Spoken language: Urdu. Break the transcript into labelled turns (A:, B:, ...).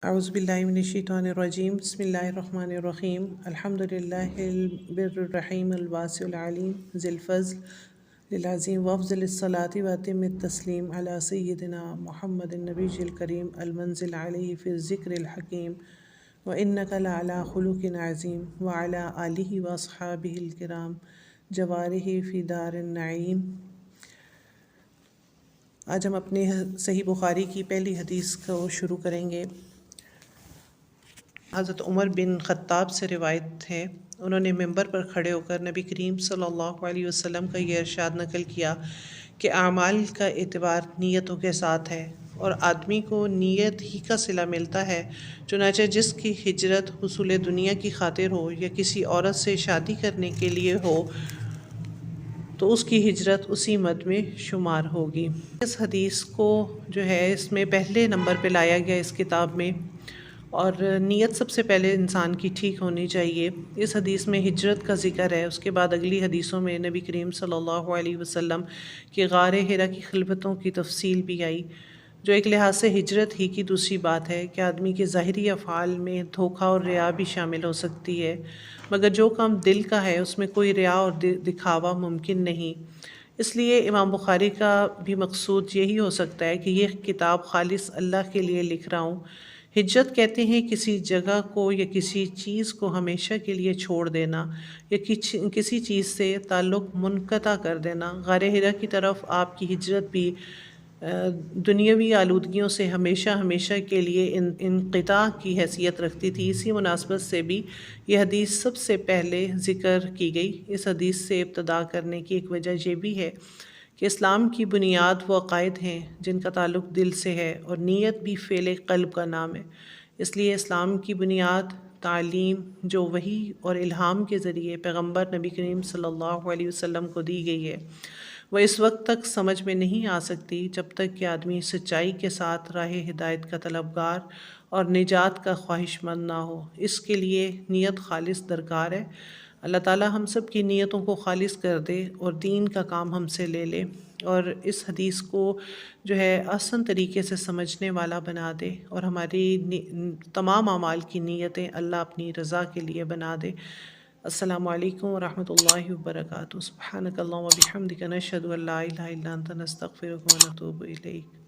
A: اعوذ باللہ من الشیطان الرجیم بسم اللہ الرحمن الرحیم الحمد للہ البر الرحیم الواسع العلیم ذی الفضل العظیم وافضل الصلاۃ واتم التسلیم علی سیدنا محمد النبی الکریم المنزل علیہ فی الذکر الحکیم وانک لعلی خلق عظیم وعلی آلہ واصحابہ الکرام جوارہ فی دار النعیم۔ آج ہم اپنے صحیح بخاری کی پہلی حدیث کو شروع کریں گے۔ حضرت عمر بن خطاب سے روایت ہے، انہوں نے ممبر پر کھڑے ہو کر نبی کریم صلی اللہ علیہ وسلم کا یہ ارشاد نقل کیا کہ اعمال کا اعتبار نیتوں کے ساتھ ہے، اور آدمی کو نیت ہی کا صلہ ملتا ہے۔ چنانچہ جس کی ہجرت حصول دنیا کی خاطر ہو یا کسی عورت سے شادی کرنے کے لیے ہو تو اس کی ہجرت اسی مد میں شمار ہوگی۔ اس حدیث کو جو ہے اس میں پہلے نمبر پہ لایا گیا اس کتاب میں، اور نیت سب سے پہلے انسان کی ٹھیک ہونی چاہیے۔ اس حدیث میں ہجرت کا ذکر ہے، اس کے بعد اگلی حدیثوں میں نبی کریم صلی اللہ علیہ وسلم کی غار حرا کی خلوتوں کی تفصیل بھی آئی، جو ایک لحاظ سے ہجرت ہی کی دوسری بات ہے کہ آدمی کے ظاہری افعال میں دھوکہ اور ریا بھی شامل ہو سکتی ہے، مگر جو کام دل کا ہے اس میں کوئی ریا اور دکھاوا ممکن نہیں۔ اس لیے امام بخاری کا بھی مقصود یہی ہو سکتا ہے کہ یہ کتاب خالص اللہ کے لیے لکھ رہا ہوں۔ ہجرت کہتے ہیں کسی جگہ کو یا کسی چیز کو ہمیشہ کے لیے چھوڑ دینا یا کسی چیز سے تعلق منقطع کر دینا۔ غار حرا کی طرف آپ کی ہجرت بھی دنیاوی آلودگیوں سے ہمیشہ کے لیے انقطاع کی حیثیت رکھتی تھی۔ اسی مناسبت سے بھی یہ حدیث سب سے پہلے ذکر کی گئی۔ اس حدیث سے ابتدا کرنے کی ایک وجہ یہ بھی ہے کہ اسلام کی بنیاد وہ عقائد ہیں جن کا تعلق دل سے ہے، اور نیت بھی فعل قلب کا نام ہے۔ اس لیے اسلام کی بنیاد تعلیم جو وحی اور الہام کے ذریعے پیغمبر نبی کریم صلی اللہ علیہ وسلم کو دی گئی ہے، وہ اس وقت تک سمجھ میں نہیں آ سکتی جب تک کہ آدمی سچائی کے ساتھ راہ ہدایت کا طلبگار اور نجات کا خواہش مند نہ ہو۔ اس کے لیے نیت خالص درکار ہے۔ اللہ تعالی ہم سب کی نیتوں کو خالص کر دے اور دین کا کام ہم سے لے لے، اور اس حدیث کو جو ہے آسان طریقے سے سمجھنے والا بنا دے، اور ہماری تمام اعمال کی نیتیں اللہ اپنی رضا کے لیے بنا دے۔ السلام علیکم ورحمۃ اللہ وبرکاتہ۔ سبحانک اللہم و بحمدک، نشہد ان لا الہ الا انت، نستغفرک و نتوب الیک۔